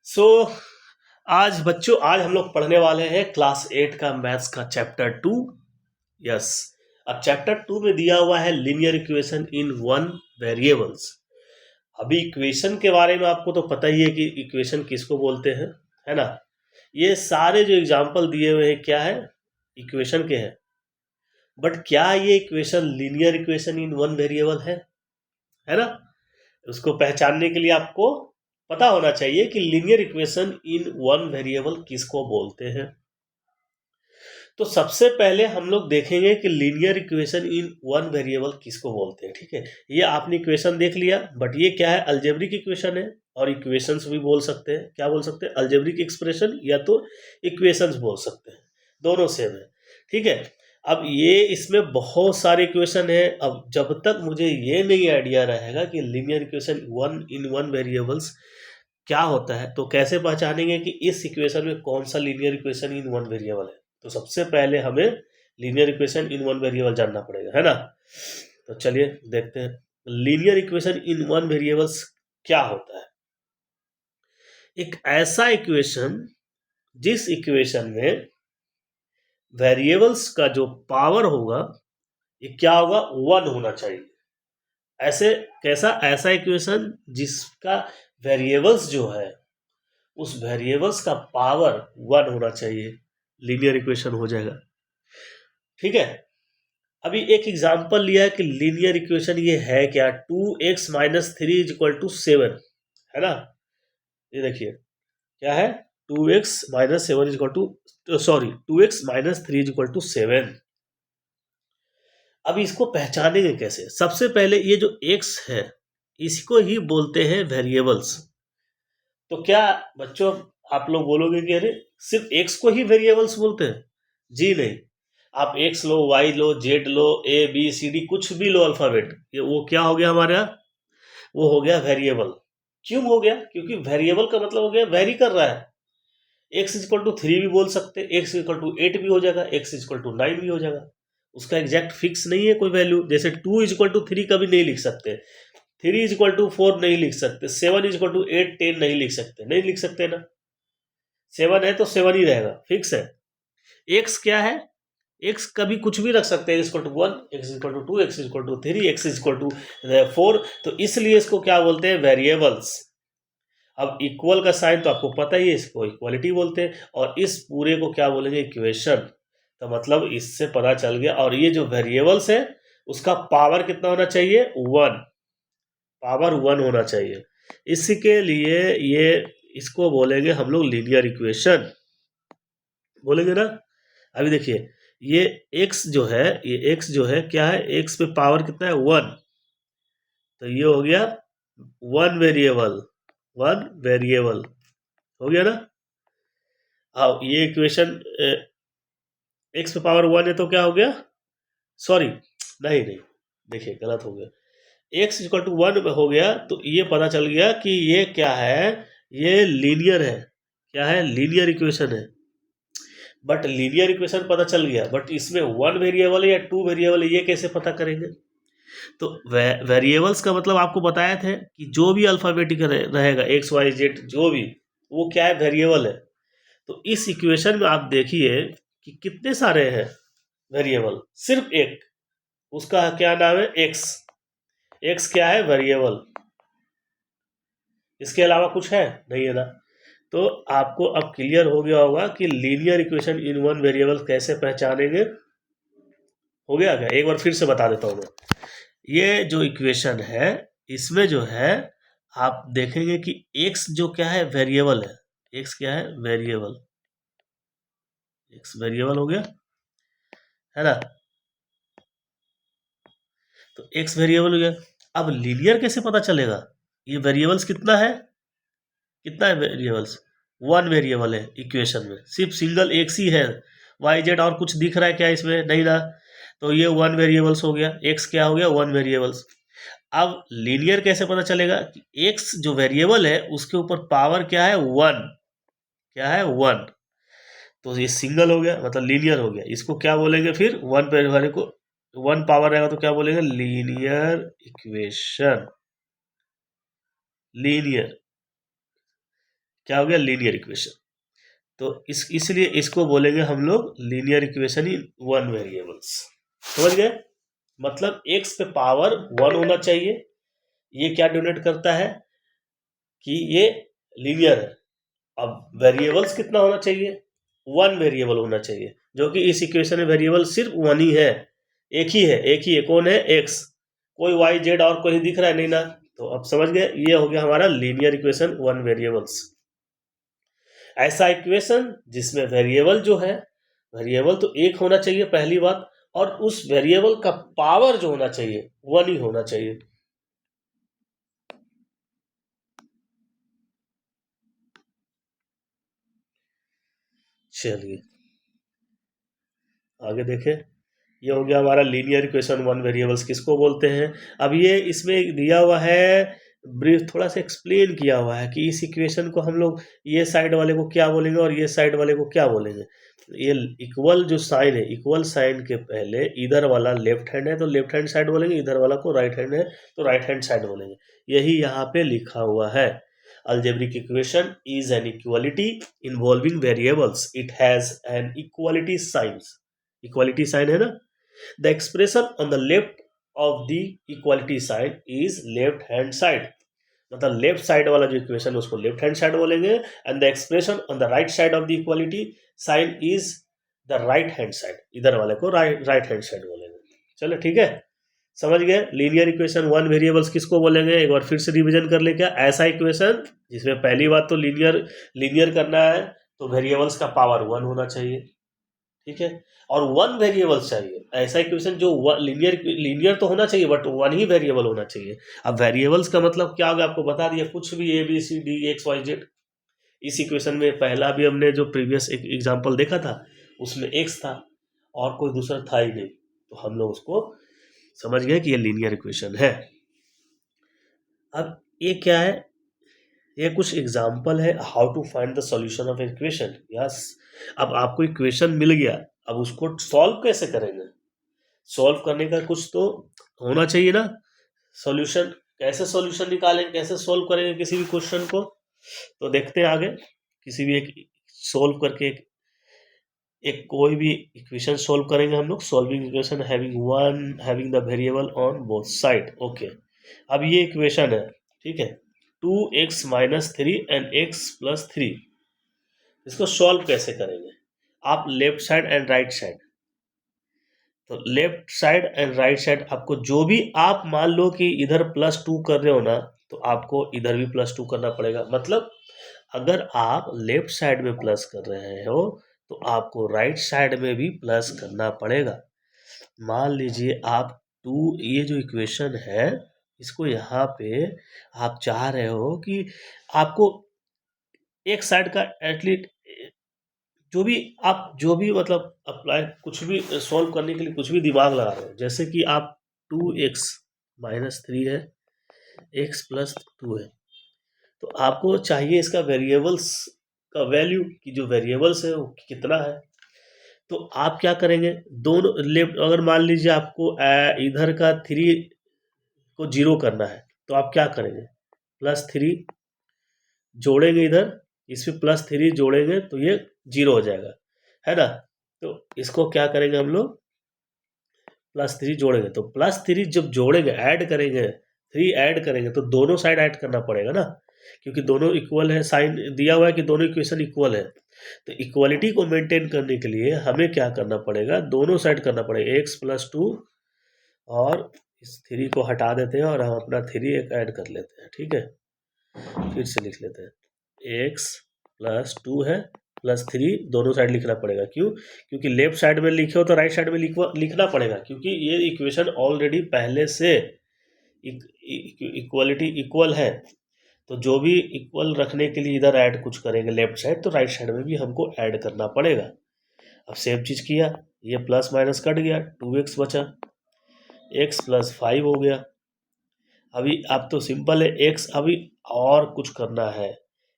सो आज हम लोग पढ़ने वाले हैं क्लास 8 का मैथ्स का चैप्टर 2। यस, अब चैप्टर 2 में दिया हुआ है linear equation in one variables. अभी इक्वेशन के बारे में आपको तो पता ही है कि इक्वेशन किसको बोलते हैं, है ना। ये सारे जो एग्जाम्पल दिए हुए हैं क्या है, इक्वेशन के हैं। बट क्या ये equation linear equation in one variable है ना। उसको पहचानने के लिए आपको पता होना चाहिए कि linear equation in one variable किसको बोलते हैं। तो सबसे पहले हम लोग देखेंगे कि linear equation in one variable किसको बोलते हैं। ठीक है, ये आपने इक्वेशन देख लिया, बट ये क्या है, अलजेब्रिक इक्वेशन है। और इक्वेशंस भी बोल सकते हैं, क्या बोल सकते हैं, अलजेब्रिक एक्सप्रेशन या तो इक्वेशंस बोल सकते हैं, दोनों सेम है। ठीक है, अब ये इसमें बहुत सारे इक्वेशन है। अब जब तक मुझे ये नहीं आइडिया रहेगा कि linear equation one in one variables क्या होता है, तो कैसे पहचानेंगे कि इस इक्वेशन में कौन सा linear equation in one variable है। तो सबसे पहले हमें linear equation in one variable जानना पड़ेगा, है ना। तो चलिए देखते हैं linear equation in one variables क्या होता है। एक ऐसा इक्वेशन जिस इक्वेशन में वेरिएबल्स का जो पावर होगा ये क्या होगा, वन होना चाहिए। ऐसे कैसा, ऐसा इक्वेशन जिसका वेरिएबल्स जो है उस वेरिएबल्स का पावर वन होना चाहिए, लीनियर इक्वेशन हो जाएगा। ठीक है, अभी एक एग्जांपल लिया है कि लीनियर इक्वेशन ये है क्या, 2x minus three is equal to 7, है ना। ये देखिए क्या है, 2x minus seven is equal to sorry 2x minus three is equal to 7। अब इसको पहचानेंगे कैसे। सबसे पहले ये जो x है इसको ही बोलते हैं वेरिएबल्स। तो क्या बच्चों आप लोग बोलोगे कि अरे सिर्फ x को ही वेरिएबल्स बोलते हैं। जी नहीं, आप x low, y low, z low, a b c d कुछ भी लो अल्फाबेट, ये वो क्या हो गया हमारा, वो हो गया वेरिएबल। क्यों हो गया, क्योंकि वेरिएबल का मतलब हो गया वेरी कर रहा है। x इक्वल टू 3 भी बोल सकते हैं, x इक्वल टू 8 भी हो जाएगा, x इक्वल टू 9 भी हो जाएगा। उसका एग्जैक्ट फिक्स नहीं है कोई वैल्यू। जैसे 2 इज इक्वल टू 3 कभी नहीं लिख सकते, 3 इज इक्वल टू 4 नहीं लिख सकते, 7 इज इक्वल टू 8 10 नहीं लिख सकते, नहीं लिख सकते ना। 7 है तो 7 ही रहेगा, फिक्स है। x क्या है, x कभी कुछ भी रख सकते हैं, equal to 1, x equal to 2, x equal to 3, x equal to 4। तो इसलिए इसको क्या बोलते हैं, वेरिएबल्स। अब इक्वल का साइन तो आपको पता ही है, इसको इक्वालिटी बोलते हैं, और इस पूरे को क्या बोलेंगे, इक्वेशन। तो मतलब इससे पता चल गया। और ये जो वेरिएबल्स है उसका पावर कितना होना चाहिए, वन, पावर वन होना चाहिए। इसके लिए ये इसको बोलेंगे हम लोग लीनियर इक्वेशन बोलेंगे ना। अभी देखिए ये x जो है, ये x जो है क्या है, x पे पावर कितना है, वन। तो ये हो गया वन वेरिएबल, वन वेरिएबल हो गया ना। अब ये इक्वेशन x पे पावर वन है तो क्या हो गया, सॉरी नहीं नहीं, देखिए गलत हो गया, x इक्वल टू वन हो गया। तो ये पता चल गया कि ये क्या है, ये लीनियर है। क्या है, लीनियर इक्वेशन है। बट लीनियर इक्वेशन पता चल गया, बट इसमें वन वेरिएबल है या टू वेरिएबल है, ये कैसे पता करेंगे। तो वेरिएबल्स का मतलब आपको बताया थे कि जो भी अल्फाबेटिक रहेगा, एक्स वाई जेड जो भी, वो क्या है, वेरिएबल है। तो इस इक्वेशन में आप देखिए कि कितने सारे हैं वेरिएबल, सिर्फ एक, उसका क्या नाम है, एक्स। एक्स क्या है, वेरिएबल, इसके अलावा कुछ है नहीं, है ना। तो आपको अब क्लियर हो गया होगा कि linear equation in one variable कैसे पहचानेंगे। हो गया क्या, एक बार फिर से बता देता हूँ मैं। ये जो इक्वेशन है इसमें जो है आप देखेंगे कि x जो क्या है, वेरिएबल है। x क्या है, वेरिएबल, x वेरिएबल हो गया, है ना। तो x वेरिएबल हो गया। अब लीनियर कैसे पता चलेगा, ये वेरिएबल्स कितना है, कितना है वेरिएबल्स, वन वेरिएबल है इक्वेशन में, सिर्फ सिंगल x ही है, वाई जेड और कुछ दिख रहा है क्या इसमें, नहीं ना। तो ये वन वेरिएबल्स हो गया, x क्या हो गया, वन वेरिएबल्स। अब लीनियर कैसे पता चलेगा कि x जो वेरिएबल है उसके ऊपर पावर क्या है, वन, क्या है, वन। तो ये सिंगल हो गया, मतलब लीनियर हो गया। इसको क्या बोलेंगे फिर, वन पे वाले को वन पावर रहेगा तो क्या बोलेंगे, लीनियर इक्वेशन, लीनियर। क्या हो गया, लीनियर इक्वेशन। तो इसलिए इसको बोलेंगे हम लोग linear equation in one variables. समझ गए? मतलब x पे पावर 1 होना चाहिए। ये क्या डोनेट करता है कि ये लीनियर है। अब वेरिएबल्स कितना होना चाहिए, 1 वेरिएबल होना चाहिए, जो कि इस इक्वेशन में वेरिएबल सिर्फ 1 ही है, एक ही है। कौन है, x। कोई y z और कोई दिख रहा है नहीं ना। तो अब समझ गए, ये हो गया हमारा लीनियर इक्वेशन 1 वेरिएबल्स। ऐसा इक्वेशन जिसमें वेरिएबल जो है, वेरिएबल तो एक होना चाहिए पहली बात, और उस वेरिएबल का पावर जो होना चाहिए 1 ही होना चाहिए। चलिए आगे देखें। ये हो गया हमारा लीनियर इक्वेशन 1 वेरिएबल्स किसको बोलते हैं। अब ये इसमें दिया हुआ है, ब्रीफ थोड़ा सा एक्सप्लेन किया हुआ है कि इस इक्वेशन को हम लोग ये साइड वाले को क्या बोलेंगे और ये साइड वाले को क्या बोलेंगे। ये इक्वल जो साइन है, इक्वल साइन के पहले इधर वाला लेफ्ट हैंड है तो लेफ्ट हैंड साइड बोलेंगे, इधर वाला को राइट हैंड है तो राइट हैंड साइड बोलेंगे। यही यहाँ पे लिखा हुआ है। Algebraic equation is an equality involving variables. It has an equality signs. Equality sign है ना। The expression on the left of the equality sign is left hand side. मतलब लेफ्ट साइड वाला जो इक्वेशन उसको लेफ्ट हैंड साइड बोलेंगे, and the expression on the right side of the equality sign is the right hand side, इधर वाले को right hand side बोलेंगे। चलो ठीक है, समझ गए। लीनियर इक्वेशन 1 वेरिएबल्स किसको बोलेंगे, एक बार फिर से रिवीजन कर ले। क्या, ऐसा इक्वेशन जिसमें पहली बात तो लीनियर करना है तो वेरिएबल्स का पावर 1 होना चाहिए, ठीक है, और 1 वेरिएबल चाहिए। ऐसा इक्वेशन जो लीनियर तो होना चाहिए बट 1 ही वेरिएबल होना चाहिए। अब वेरिएबल्स का मतलब क्या होगा, आपको बता दिया, कुछ भी ABCD XYZ। इस इक्वेशन में पहला भी हमने जो प्रीवियस एक एग्जांपल देखा था उसमें x था और कोई दूसरा था ही नहीं, तो हम लोग उसको समझ गए कि ये लीनियर इक्वेशन है। अब ये क्या है, ये कुछ एग्जांपल है how to find the solution of equation. Yes, अब आपको इक्वेशन मिल गया, अब उसको सॉल्व कैसे करेंगे। सॉल्व करने का कुछ तो होना चाहिए ना, सॉल्यूशन। कैसे सॉल्यूशन निकालेंगे, कैसे सॉल्व करेंगे किसी भी क्वेश्चन को, तो देखते हैं आगे। किसी भी एक सॉल्व करके एक कोई भी इक्वेशन सॉल्व करेंगे हम लोग। Solving equation having the variable on both side. Okay, अब ये इक्वेशन है, ठीक है, 2x - 3 एंड x + 3। इसको सॉल्व कैसे करेंगे, आप left side and right side, तो left side and right side आपको जो भी, आप मान लो कि इधर +2 कर रहे हो ना, तो आपको इधर भी +2 करना पड़ेगा। मतलब अगर आप लेफ्ट साइड में प्लस कर रहे हो तो आपको राइट साइड में भी प्लस करना पड़ेगा। मान लीजिए आप ये जो इक्वेशन है इसको यहाँ पे आप चाह रहे हो कि आपको एक साइड का एटलीस्ट जो भी मतलब अप्लाई, कुछ भी सॉल्व करने के लिए कुछ भी दिमाग लगा रहे हो, जैसे कि आप 2x - 3 है, x + 2 है, तो आपको चाहिए इसका वेरिएबल्स का वैल्यू, कि जो वेरिएबल्स है वो कितना है। तो आप क्या करेंगे, दोनों लेफ्ट, अगर मान लीजिए आपको इधर का 3 को 0 करना है तो आप क्या करेंगे, +3 जोड़ेंगे इधर, इसमें +3 जोड़ेंगे तो ये 0 हो जाएगा, है ना। तो इसको क्या करेंगे हम लोग, +3 जोड़ेंगे, तो +3 जब जोड़ेंगे, ऐड करेंगे, 3 ऐड करेंगे तो दोनों साइड ऐड करना पड़ेगा ना, क्योंकि दोनों इक्वल है, साइन दिया हुआ है कि दोनों इक्वेशन इक्वल है। तो इक्वलिटी को मेंटेन करने के लिए हमें क्या करना पड़ेगा, दोनों साइड करना पड़ेगा, x + 2, और इस 3 को हटा देते हैं और हम अपना 3 एक ऐड कर लेते हैं, ठीक है। फिर से लिख लेते हैं, x + 2 है +3, दोनों साइड लिखना पड़ेगा। क्यों, क्योंकि लेफ्ट साइड में लिखे हो तो राइट साइड में लिखना पड़ेगा, क्योंकि ये इक्वेशन ऑलरेडी पहले से इक्वलिटी इक्वल है। तो जो भी इक्वल रखने के लिए इधर ऐड कुछ करेंगे लेफ्ट साइड, तो राइट साइड में भी हमको ऐड करना पड़ेगा। अब सेम चीज़ किया, ये प्लस माइनस कट गया, 2x बचा, x + 5 हो गया। अभी अब तो सिंपल है, x अभी और कुछ करना है,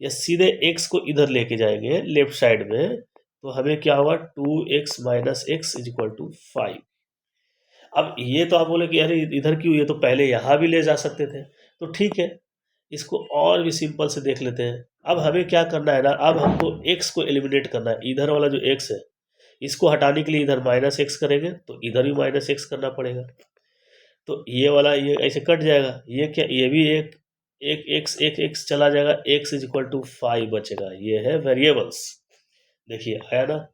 या सीधे x को इधर लेके जाएंगे लेफ्ट साइड में, तो हमें क्या होगा, 2x - x = 5। अब ये तो आप बोले कि अरे इधर क्यों, ये तो पहले यहाँ भी ले जा सकते थे, तो ठीक है, इसको और भी सिंपल से देख लेते हैं। अब हमें क्या करना है ना, अब हमको x को एलिमिनेट करना है। इधर वाला जो x है इसको हटाने के लिए इधर माइनस एक्स करेंगे तो इधर भी माइनस एक्स करना पड़ेगा। तो ये वाला ये ऐसे कट जाएगा, ये क्या, ये भी एक एक्स चला जाएगा, x इज इक्वल टू 5 बचेगा। ये है वेरिएबल्स। देखिए आया ना।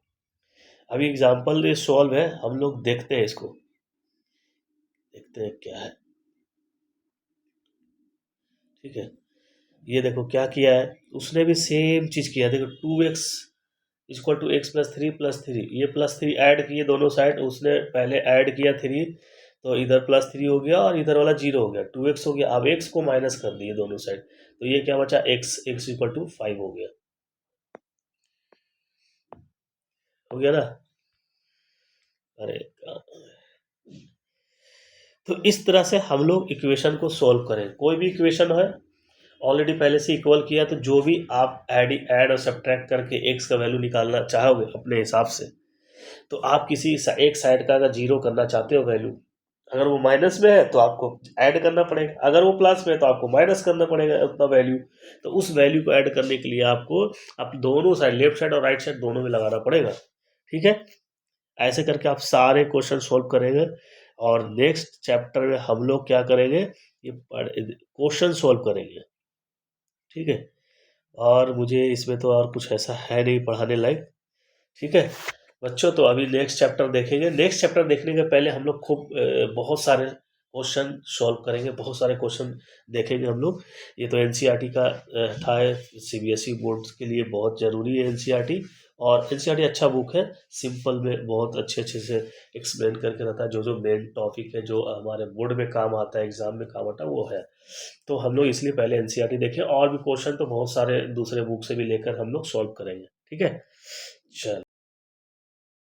अभी एग्जाम्पल ये सॉल्व है, हम लोग देखते हैं इसको, देखते हैं क्या है। ठीक है, ये देखो क्या किया है, उसने भी सेम चीज किया। देखो 2x equal to X plus three, ये प्लस थ्री ऐड किए दोनों साइड, उसने पहले ऐड किया 3, तो इधर प्लस 3 हो गया और इधर वाला 0 हो गया, 2x हो गया। अब x को माइनस कर दिए दोनों साइड, तो ये क्या बचा, x इक्वल टू 5 हो गया। हो गया ना। अरे तो इस तरह से हम लोग इक्वेशन को सॉल्व करें। कोई भी इक्वेशन है ऑलरेडी पहले से इक्वल किया, तो जो भी आप ऐड और सब्ट्रैक्ट करके x का वैल्यू निकालना चाहोगे अपने हिसाब से, तो आप किसी एक साइड का अगर 0 करना चाहते हो वैल्यू, अगर वो माइनस में है तो आपको ऐड करना पड़ेगा, अगर वो प्लस में है तो आपको माइनस करना पड़ेगा उतना वैल्यू। तो उस वैल्यू को ऐड करने के लिए आपको आप दोनों साइड, लेफ्ट साइड और राइट साइड दोनों में लगाना पड़ेगा। ठीक है, ऐसे करके आप सारे क्वेश्चन सोल्व करेंगे। और नेक्स्ट चैप्टर में हम लोग क्या करेंगे, ये क्वेश्चन सोल्व करेंगे। ठीक है, और मुझे इसमें तो और कुछ ऐसा है नहीं पढ़ाने लायक। ठीक है बच्चों, तो अभी नेक्स्ट चैप्टर देखेंगे। नेक्स्ट चैप्टर देखने के पहले हम लोग खूब बहुत सारे क्वेश्चन सॉल्व करेंगे, बहुत सारे क्वेश्चन देखेंगे हम लोग। ये तो एनसीईआरटी का था, सीबीएसई बोर्ड के लिए बहुत ज़रूरी है एनसीईआरटी। और एनसीईआरटी अच्छा बुक है, सिंपल में बहुत अच्छे अच्छे से एक्सप्लेन करके रहता है। जो जो मेन टॉपिक है जो हमारे बोर्ड में काम आता है, एग्जाम में काम आता है, वो है। तो हम लोग इसलिए पहले एनसीईआरटी देखें, और भी क्वेश्चन तो बहुत सारे दूसरे बुक से भी लेकर हम लोग सॉल्व करेंगे। ठीक है, चल।